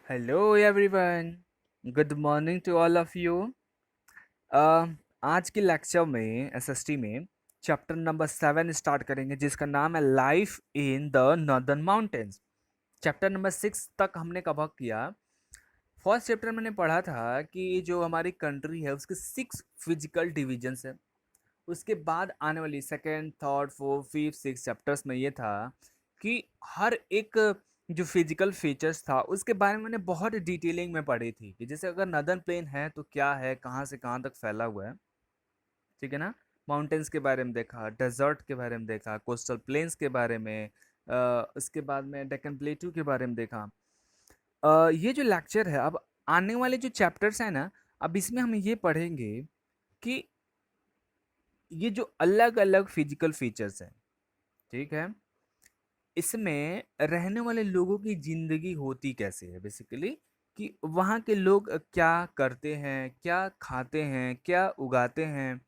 Hello everyone. Good morning to all of you. आज के lecture में एसएसटी में चैप्टर नंबर 7 स्टार्ट करेंगे जिसका नाम है life in the northern mountains. Chapter number 6 तक हमने कवर किया। फर्स्ट चैप्टर मैंने पढ़ा था कि जो हमारी कंट्री है उसके 6 फिजिकल डिविजन्स है। उसके बाद आने वाली second third fourth fifth six chapters में ये था कि हर एक जो फिजिकल फीचर्स था उसके बारे में मैंने बहुत डिटेलिंग में पढ़ी थी कि जैसे अगर नदर्न प्लेन है तो क्या है, कहाँ से कहाँ तक फैला हुआ है। ठीक है ना। माउंटेन्स के बारे में देखा, डेजर्ट के बारे में देखा, कोस्टल प्लेन्स के बारे में, उसके बाद में डेक्कन प्लेटू के बारे में देखा। ये जो लेक्चर है, अब आने वाले जो चैप्टर्स हैं ना, अब इसमें हम ये पढ़ेंगे कि ये जो अलग अलग फिजिकल फीचर्स हैं, ठीक है, इसमें रहने वाले लोगों की ज़िंदगी होती कैसे है बेसिकली, कि वहाँ के लोग क्या करते हैं, क्या खाते हैं, क्या उगाते हैं,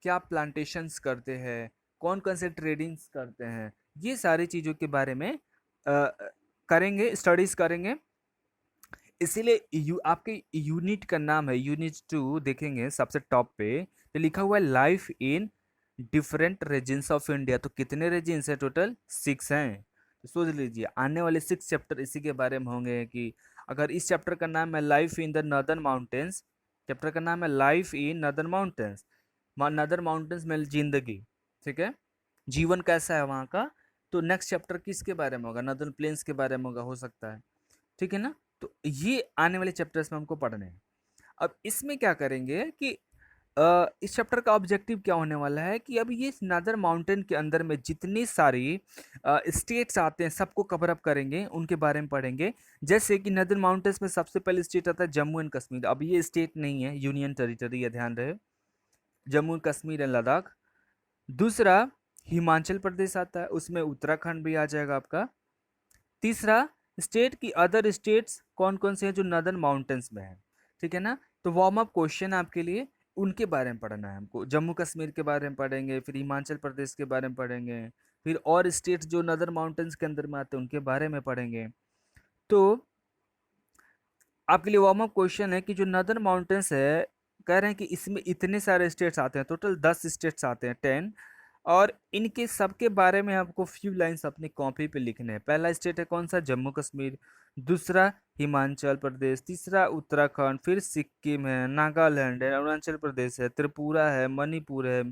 क्या प्लांटेशंस करते हैं, कौन कौन से ट्रेडिंग्स करते हैं, ये सारी चीज़ों के बारे में करेंगे, स्टडीज़ करेंगे। इसीलिए आपके यूनिट का नाम है यूनिट 2। देखेंगे सबसे टॉप पे तो लिखा हुआ है life in different regions of India. तो कितने रीजन्स हैं? टोटल 6 हैं। तो सोच लीजिए आने वाले 6 चैप्टर इसी के बारे में होंगे कि अगर इस चैप्टर का नाम है life in the northern mountains, chapter का नाम है life in northern mountains, northern mountains में जिंदगी, ठीक है, जीवन कैसा है वहाँ का, तो नेक्स्ट चैप्टर किसके बारे में होगा? नॉर्दर्न प्लेन्स के बारे में होगा, हो सकता है। ठीक है ना। तो ये आने वाले चैप्टर्स में हमको पढ़ने हैं। अब इसमें क्या करेंगे कि इस चैप्टर का ऑब्जेक्टिव क्या होने वाला है कि अब ये नदर माउंटेन के अंदर में जितनी सारी स्टेट्स आते हैं सबको कवर अप करेंगे, उनके बारे में पढ़ेंगे। जैसे कि नदर माउंटेन्स में सबसे पहले स्टेट आता है जम्मू एंड कश्मीर। अब ये स्टेट नहीं है, यूनियन टेरिटरी है, ध्यान रहे। जम्मू कश्मीर एंड लद्दाख। दूसरा हिमाचल प्रदेश आता है, उसमें उत्तराखंड भी आ जाएगा आपका। तीसरा स्टेट की अदर स्टेट्स कौन कौन से हैं जो नदर्न माउंटेन्स में हैं। ठीक है ना। तो वार्म अप क्वेश्चन आपके लिए उनके बारे में पढ़ना है हमको। जम्मू कश्मीर के बारे में पढ़ेंगे, फिर हिमाचल प्रदेश के बारे में पढ़ेंगे, फिर और स्टेट्स जो नदर्न माउंटेन्स के अंदर में आते हैं उनके बारे में पढ़ेंगे। तो आपके लिए वार्म अप क्वेश्चन है कि जो नदर्न माउंटेन्स है, कह रहे हैं कि इसमें इतने सारे स्टेट्स आते हैं, टोटल 10 स्टेट्स आते हैं, 10। और इनके सबके बारे में आपको फ्यू लाइंस अपनी कॉपी पे लिखने हैं। पहला स्टेट है कौन सा? जम्मू कश्मीर। दूसरा हिमाचल प्रदेश। तीसरा उत्तराखंड। फिर सिक्किम है, नागालैंड है, अरुणाचल प्रदेश है, त्रिपुरा है, मणिपुर है,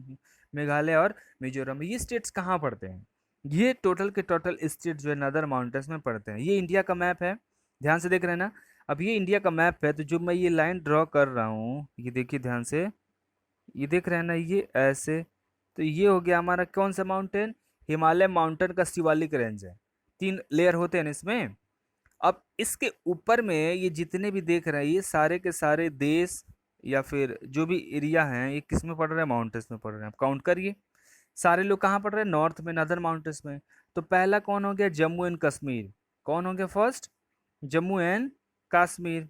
मेघालय और मिजोरम। ये स्टेट्स कहाँ पड़ते हैं? ये टोटल के टोटल स्टेट जो है नदर माउंटेन्स में पड़ते हैं। ये इंडिया का मैप है, ध्यान से देख रहे हैं ना। अब ये इंडिया का मैप है, तो जो मैं ये लाइन ड्रॉ कर रहा हूँ, ये देखिए ध्यान से, ये देख रहे हैं ना, ये ऐसे। तो ये हो गया हमारा कौन सा माउंटेन? हिमालय माउंटेन का शिवालिक रेंज है। 3 लेयर होते हैं ना इसमें। अब इसके ऊपर में ये जितने भी देख रहे हैं ये सारे के सारे देश या फिर जो भी एरिया हैं ये किस में पड़ रहे हैं? माउंटेन्स में पड़ रहे हैं। आप काउंट करिए, सारे लोग कहाँ पड़ रहे हैं? नॉर्थ में, नदर माउंटेन्स में। तो पहला कौन हो गया? जम्मू एंड कश्मीर। कौन हो गया first? Jammu and Kashmir.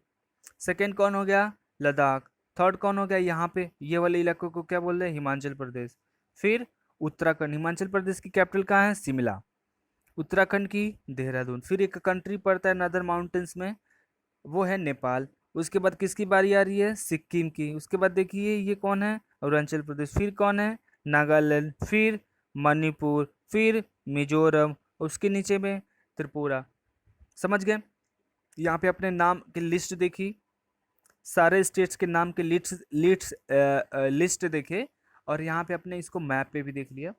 Second कौन हो गया? लद्दाख। थर्ड कौन हो गया? यहाँ पे ये वाले इलाकों को क्या बोल रहे हैं? हिमाचल प्रदेश। फिर उत्तराखंड। हिमाचल प्रदेश की कैपिटल कहाँ है? शिमला। उत्तराखंड की देहरादून। फिर एक कंट्री पड़ता है नदर माउंटेन्स में, वो है नेपाल। उसके बाद किसकी बारी आ रही है? सिक्किम की। उसके बाद देखिए ये कौन है? अरुणाचल प्रदेश। फिर कौन है? नागालैंड। फिर मणिपुर। फिर मिजोरम। उसके नीचे में त्रिपुरा। समझ गए? यहाँ पे अपने नाम की लिस्ट देखी, सारे स्टेट्स के नाम के लिस्ट देखे, और यहाँ पे अपने इसको मैप पे भी देख लिया।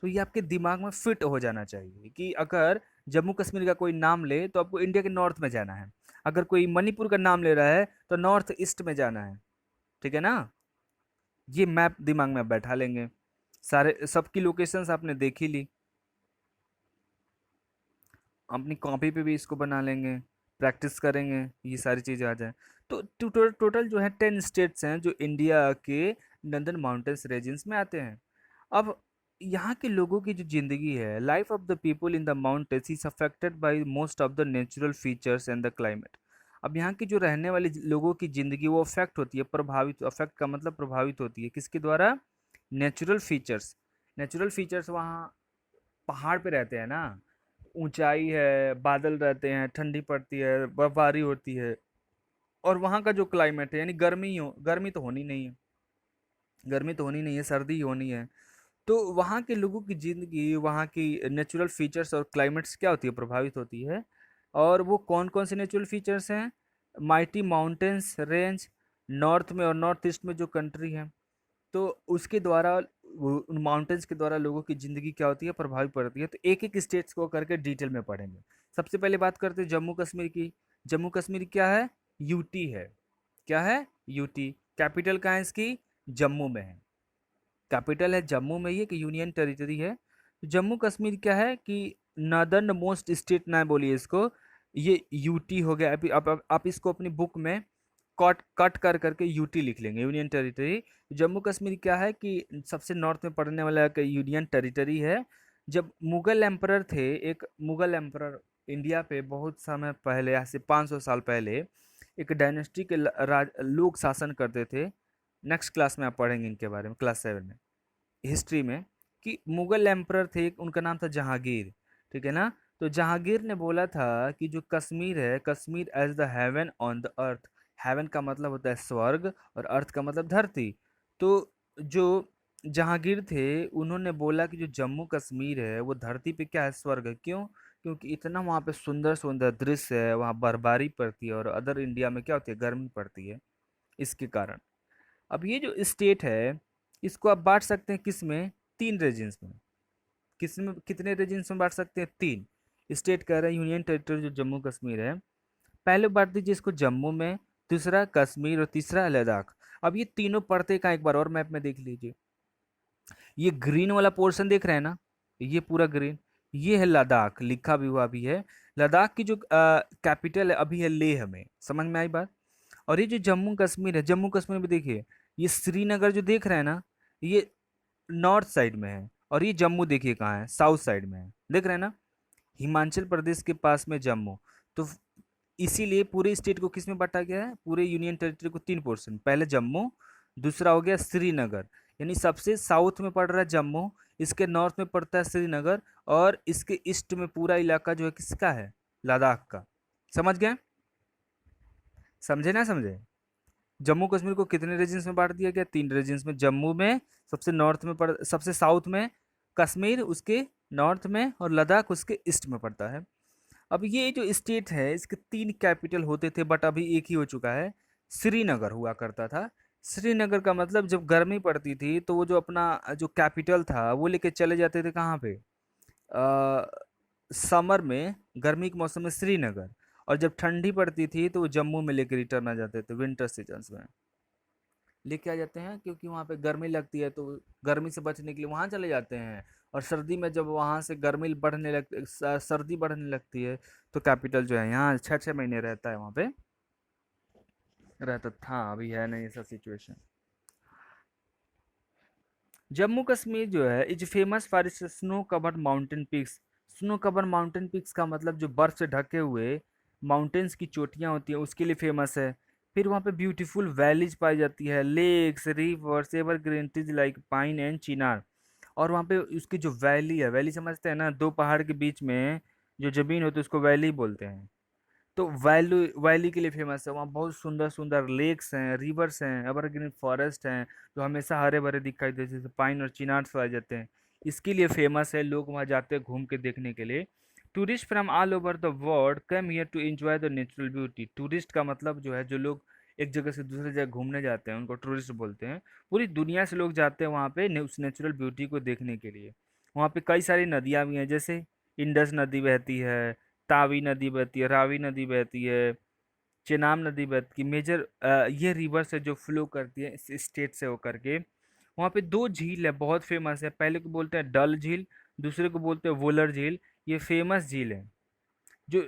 तो ये आपके दिमाग में फिट हो जाना चाहिए कि अगर जम्मू कश्मीर का कोई नाम ले तो आपको इंडिया के नॉर्थ में जाना है, अगर कोई मणिपुर का नाम ले रहा है तो नॉर्थ ईस्ट में जाना है। ठीक है ना। ये मैप दिमाग में बैठा लेंगे, सारे सबकी लोकेशंस आपने देख ही ली, अपनी कॉपी पे भी इसको बना लेंगे, प्रैक्टिस करेंगे, ये सारी चीज़ें आ जाए। तो टोटल टोटल जो है 10 स्टेट्स हैं जो इंडिया के नंदन माउंटेन्स रीजन्स में आते हैं। अब यहाँ के लोगों की जो ज़िंदगी है, life of the people in the mountains is affected by most of the natural features and the climate. अब यहाँ की जो रहने वाली लोगों की ज़िंदगी वो अफेक्ट होती है, प्रभावित, अफेक्ट का मतलब प्रभावित होती है किसके द्वारा? Natural features. नेचुरल फीचर्स वहाँ पहाड़ पे रहते हैं ना, ऊंचाई है, बादल रहते हैं, ठंडी पड़ती है, बर्फबारी होती है, और वहाँ का जो क्लाइमेट है यानी गर्मी तो होनी नहीं है, गर्मी तो होनी नहीं है, सर्दी ही होनी है। तो वहाँ के लोगों की ज़िंदगी, वहाँ की नेचुरल फीचर्स और क्लाइमेट्स क्या होती है, प्रभावित होती है। और वो कौन कौन से नेचुरल फीचर्स हैं? माइटी माउंटेन्स रेंज, नॉर्थ में और नॉर्थ ईस्ट में जो कंट्री है, तो उसके द्वारा उन माउंटेन्स के द्वारा लोगों की ज़िंदगी क्या होती है, प्रभावित पड़ती है। तो एक एक स्टेट्स को करके डिटेल में पढ़ेंगे। सबसे पहले बात करते हैं जम्मू कश्मीर की। जम्मू कश्मीर क्या है? यूटी है। क्या है? यूटी। कैपिटल कहाँ है इसकी? जम्मू में है। कैपिटल है जम्मू में, ये कि यूनियन टेरिटरी है। तो जम्मू कश्मीर क्या है कि नॉर्दर्न मोस्ट स्टेट ना बोलिए इसको, ये यूटी हो गया। अभी आप इसको अपनी बुक में कट कट कर करके यूटी लिख लेंगे, यूनियन टेरिटरी। जम्मू कश्मीर क्या है कि सबसे नॉर्थ में पड़ने वाला एक यूनियन टेरिटरी है। जब मुगल एम्परर थे, एक मुगल एम्परर इंडिया पे बहुत समय पहले, आज से 500 साल पहले, एक डायनेस्टी के लोग शासन करते थे। नेक्स्ट क्लास में आप पढ़ेंगे इनके बारे में, क्लास 7 में, हिस्ट्री में, कि मुगल एम्परर थे, उनका नाम था जहांगीर। ठीक है ना? तो जहांगीर ने बोला था कि जो कश्मीर है, Kashmir as the heaven on the earth. Heaven का मतलब होता है स्वर्ग, और अर्थ का मतलब धरती। तो जो जहांगीर थे, उन्होंने बोला कि जो जम्मू कश्मीर है वो धरती पे क्या है, स्वर्ग है। क्यों? क्योंकि इतना वहाँ पे सुंदर सुंदर दृश्य है, वहाँ बर्फबारी पड़ती है, और अदर इंडिया में क्या होती है, गर्मी पड़ती है, इसके कारण। अब ये जो स्टेट है, इसको आप बांट सकते हैं किस में? 3 रीजन्स में। किस में, कितने रीजन्स में बांट सकते हैं? 3 स्टेट कह रहे हैं, यूनियन टेरिटरी जो जम्मू कश्मीर है। पहले बांट दीजिए इसको जम्मू में, दूसरा कश्मीर, और तीसरा लद्दाख। अब ये तीनों पड़ते कहाँ, एक बार और मैप में देख लीजिए। ये ग्रीन वाला पोर्शन देख रहे हैं ना, ये पूरा ग्रीन, ये है लद्दाख, लिखा भी हुआ भी है। लद्दाख की जो कैपिटल है अभी है लेह में। समझ में आई बात? और ये जो जम्मू कश्मीर है, जम्मू कश्मीर में देखिए, ये श्रीनगर जो देख रहे हैं ना, ये नॉर्थ साइड में है, और ये जम्मू देखिए कहाँ है, साउथ साइड में है। देख रहे हैं ना, हिमाचल प्रदेश के पास में जम्मू। तो इसीलिए पूरे स्टेट को किस में बांटा गया है, पूरे यूनियन टेरिटरी को 3 पोर्शन। पहले जम्मू, दूसरा हो गया श्रीनगर, यानी सबसे साउथ में पड़ रहा है जम्मू, इसके नॉर्थ में पड़ता है श्रीनगर, और इसके ईस्ट में पूरा इलाका जो है किसका है, लद्दाख का। समझ गए? समझे ना समझे? जम्मू कश्मीर को कितने रीजन्स में बांट दिया गया? 3 रीजन्स में। जम्मू में सबसे नॉर्थ में सबसे साउथ में कश्मीर, उसके नॉर्थ में, और लद्दाख उसके ईस्ट में पड़ता है। अब ये जो स्टेट है, इसके 3 कैपिटल होते थे, बट अभी एक ही हो चुका है। श्रीनगर हुआ करता था। श्रीनगर का मतलब जब गर्मी पड़ती थी तो वो जो अपना जो कैपिटल था वो लेके चले जाते थे कहाँ पे, समर में, गर्मी के मौसम में श्रीनगर, और जब ठंडी पड़ती थी तो वो जम्मू में लेके रिटर्न आ जाते थे विंटर सीजन्स में, लेके आ जाते हैं, क्योंकि वहाँ पे गर्मी लगती है, तो गर्मी से बचने के लिए वहाँ चले जाते हैं। और सर्दी में जब वहाँ से गर्मी बढ़ने लगती, सर्दी बढ़ने लगती है, तो कैपिटल जो है यहाँ 6-6 महीने रहता है, वहाँ पे रहता था। अभी है नहीं ऐसा सिचुएशन। जम्मू कश्मीर जो है is famous for its snow covered mountain peaks. Snow covered mountain peaks का मतलब जो बर्फ से ढके हुए माउंटेन्स की चोटियाँ होती हैं, उसके लिए फेमस है। फिर वहाँ पे ब्यूटीफुल वैलीज पाई जाती है, lakes, rivers, evergreen trees like pine and chinar. और वहाँ पे उसकी जो वैली है, वैली समझते हैं ना, 2 पहाड़ के बीच में जो जमीन होती है उसको वैली बोलते हैं। तो वैली वैली के लिए फेमस है। वहाँ बहुत सुंदर सुंदर लेक्स हैं, रिवर्स हैं, एवरग्रीन फॉरेस्ट हैं, जो हमेशा हरे भरे दिखाई देते हैं, जैसे पाइन और चिनार्स पाए जाते हैं। इसके लिए फेमस है, लोग वहाँ जाते हैं घूम के देखने के लिए। Tourist from all over the world come here to enjoy the natural beauty. Tourist का मतलब जो है, जो लोग एक जगह से दूसरी जगह घूमने जाते हैं उनको टूरिस्ट बोलते हैं। पूरी दुनिया से लोग जाते हैं वहाँ पे उस नेचुरल ब्यूटी को देखने के लिए। वहाँ पे कई सारी नदियाँ भी हैं, जैसे इंडस नदी बहती है, तावी नदी बहती है, रावी नदी बहती है, चेनाब नदी बहती है। मेजर ये रिवर्स है जो फ्लो करती है इस स्टेट से होकर के। वहाँ पे 2 झील है, बहुत फेमस है। पहले को बोलते हैं डल झील, दूसरे को बोलते हैं वुलर झील। ये फेमस झील है। जो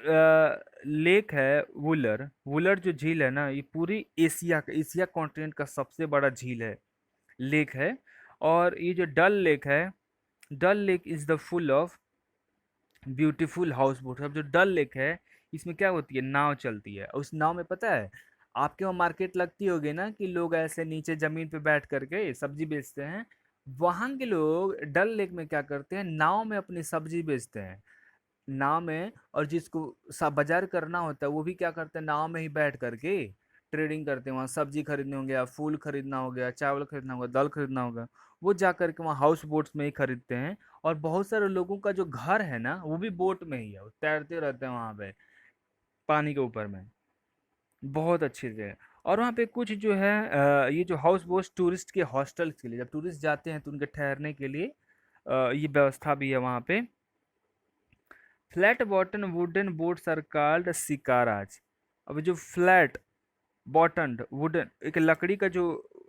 लेक है वुलर, वुलर जो झील है ना, ये पूरी एशिया कॉन्टिनेंट का सबसे बड़ा झील है, लेक है। और ये जो डल लेक है, Dal lake is the full of beautiful houseboat. अब जो डल लेक है, इसमें क्या होती है, नाव चलती है। उस नाव में पता है, आपके वहाँ मार्केट लगती होगी ना, कि लोग ऐसे नीचे जमीन पे बैठ करके सब्जी बेचते हैं। वहाँ के लोग डल लेक में क्या करते हैं, नाव में अपनी सब्जी बेचते हैं। नाव में, और जिसको बाजार करना होता है वो भी क्या करते हैं, नाव में ही बैठ करके ट्रेडिंग करते हैं। वहाँ सब्जी खरीदने हो गया, फूल खरीदना हो गया, चावल खरीदना होगा, दाल खरीदना होगा, वो जा करके वहाँ हाउस बोट्स में ही खरीदते हैं। और बहुत सारे लोगों का जो घर है ना वो भी बोट में ही है, वो तैरते रहते हैं वहाँ पे पानी के ऊपर में। बहुत अच्छी जगह है। और वहाँ पे कुछ जो है ये जो हाउस बोट्स टूरिस्ट के हॉस्टल्स के लिए, जब टूरिस्ट जाते हैं तो उनके ठहरने के लिए ये व्यवस्था भी है वहाँ पे। Flat bottom wooden boats are called shikaras. अब जो फ्लैट बॉटन्ड वुडन एक लकड़ी का जो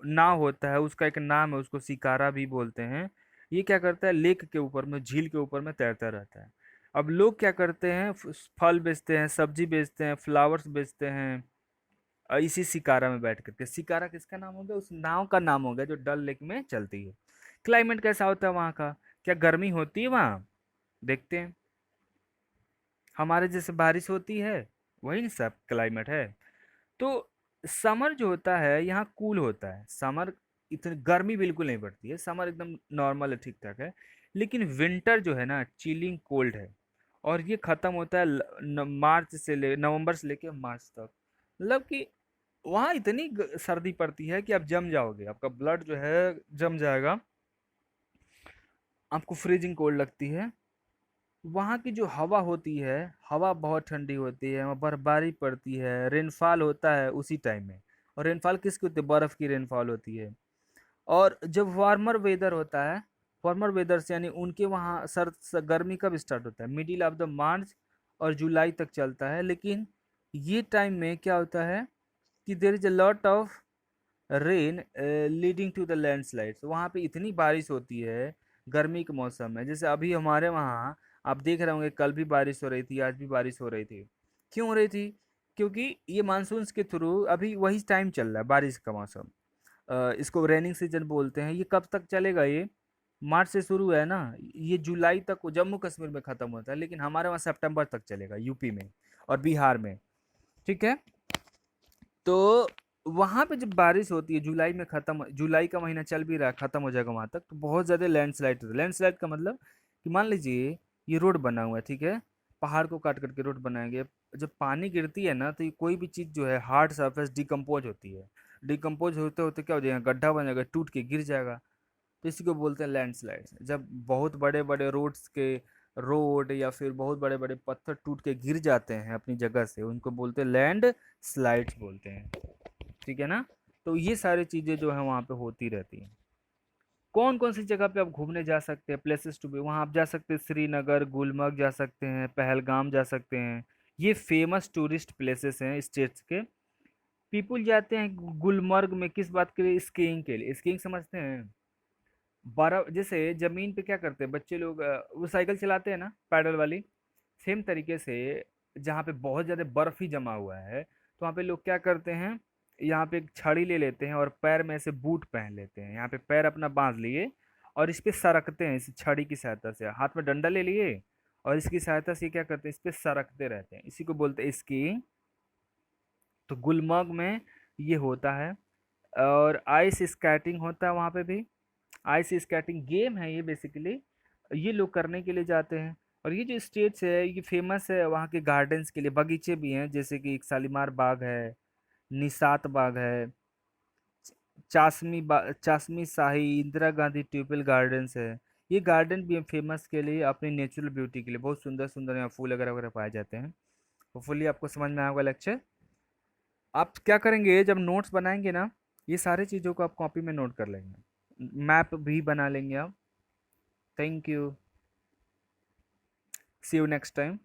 नाव होता है उसका एक नाम है, उसको शिकारा भी बोलते हैं। ये क्या करता है, लेक के ऊपर में, झील के ऊपर में तैरता रहता है। अब लोग क्या करते हैं, फल बेचते हैं, सब्जी बेचते हैं, फ्लावर्स बेचते हैं इसी शिकारा में बैठ करके। शिकारा किसका नाम हो गया, उस नाव का नाम हो गया जो डल लेक में चलती है। क्लाइमेट कैसा होता है वहाँ का, क्या गर्मी होती है वहाँ, देखते हैं। हमारे जैसे बारिश होती है, वही ना सब क्लाइमेट है। तो समर जो होता है यहाँ कूल होता है। समर इतनी गर्मी बिल्कुल नहीं पड़ती है, समर एकदम नॉर्मल है, ठीक ठाक है। लेकिन विंटर जो है ना चिलिंग कोल्ड है। और ये खत्म होता है मार्च से ले नवंबर से लेके मार्च तक। मतलब कि वहाँ इतनी सर्दी पड़ती है कि आप जम जाओगे, आपका ब्लड जो है जम जाएगा, आपको फ्रीजिंग कोल्ड लगती है। वहाँ की जो हवा होती है, हवा बहुत ठंडी होती है, वहाँ बर्फबारी पड़ती है, रेनफॉल होता है उसी टाइम में। और रेनफॉल किसकी होती है, बर्फ़ की रेनफॉल होती है। और जब वार्मर वेदर होता है, वार्मर वेदर से यानी उनके वहाँ गर्मी कब स्टार्ट होता है, मिडिल ऑफ द मार्च और जुलाई तक चलता है। लेकिन ये टाइम में क्या होता है कि there is a lot of rain leading to the landslides. वहाँ पे इतनी बारिश होती है गर्मी के मौसम में। जैसे अभी हमारे वहाँ आप देख रहे होंगे, कल भी बारिश हो रही थी, आज भी बारिश हो रही थी। क्यों हो रही थी, क्योंकि ये मानसून के थ्रू अभी वही टाइम चल रहा है, बारिश का मौसम। इसको रेनिंग सीजन बोलते हैं। ये कब तक चलेगा, ये मार्च से शुरू है ना, ये जुलाई तक जम्मू कश्मीर में ख़त्म होता है, लेकिन हमारे वहाँ सितंबर तक चलेगा यूपी में और बिहार में। ठीक है। तो वहाँ पे जब बारिश होती है जुलाई में, ख़त्म जुलाई का महीना चल भी रहा है, ख़त्म हो जाएगा वहाँ तक, तो बहुत ज़्यादा लैंडस्लाइड होता है। लैंडस्लाइड का मतलब कि मान लीजिए ये रोड बना हुआ है, ठीक है, पहाड़ को काट करके रोड बनाएंगे। जब पानी गिरती है ना तो ये कोई भी चीज़ जो है हार्ड सरफेस डिकम्पोज होती है। डिकम्पोज होते होते क्या हो जाएगा, गड्ढा बन जाएगा, टूट के गिर जाएगा। तो इसी को बोलते हैं लैंडस्लाइड्स। जब बहुत बड़े बड़े रोड्स के रोड या फिर बहुत बड़े बड़े पत्थर टूट के गिर जाते हैं अपनी जगह से, उनको बोलते हैं लैंड स्लाइड्स बोलते हैं। ठीक है ना। तो ये सारी चीज़ें जो है वहाँ पे होती रहती हैं। कौन कौन सी जगह पे आप घूमने जा सकते हैं, प्लेसेस टू बी, वहाँ आप जा सकते हैं, श्रीनगर, गुलमर्ग जा सकते हैं, पहलगाम जा सकते हैं। ये फेमस टूरिस्ट प्लेसेस हैं स्टेट्स के। पीपुल जाते हैं गुलमर्ग में किस बात के लिए, स्कीइंग के लिए। स्कीइंग समझते हैं, बर्फ जैसे जमीन पे क्या करते हैं बच्चे लोग, वो साइकिल चलाते हैं ना पैडल वाली, सेम तरीके से जहाँ पे बहुत ज़्यादा बर्फ़ ही जमा हुआ है तो वहाँ पे लोग क्या करते हैं, यहाँ पे एक छड़ी ले लेते हैं और पैर में ऐसे बूट पहन लेते हैं। यहाँ पे पैर अपना बांध लिए और इस पे सरकते हैं, इस छड़ी की सहायता से हाथ में डंडा ले लिए और इसकी सहायता से क्या करते हैं, इस पे सरकते रहते हैं। इसी को बोलते हैं स्कीइंग। तो गुलमर्ग में ये होता है। और आइस स्केटिंग होता है वहाँ पे भी। आइस स्केटिंग गेम है ये बेसिकली, ये लोग करने के लिए जाते हैं। और ये जो स्टेट्स है ये फेमस है वहाँ के गार्डन्स के लिए, बगीचे भी हैं, जैसे कि एक शालीमार बाग है, निशात बाग है, चाशमी शाही, इंदिरा गांधी ट्यूलिप गार्डन्स है। ये गार्डन भी फेमस के लिए अपनी नेचुरल ब्यूटी के लिए, बहुत सुंदर सुंदर यहाँ फूल वगैरह वगैरह पाए जाते हैं। होपफुली आपको समझ में आएगा लेक्चर। आप क्या करेंगे जब नोट्स बनाएंगे ना, ये सारी चीज़ों को आप कॉपी में नोट कर लेंगे, मैप भी बना लेंगे आप। Thank you, see you next time.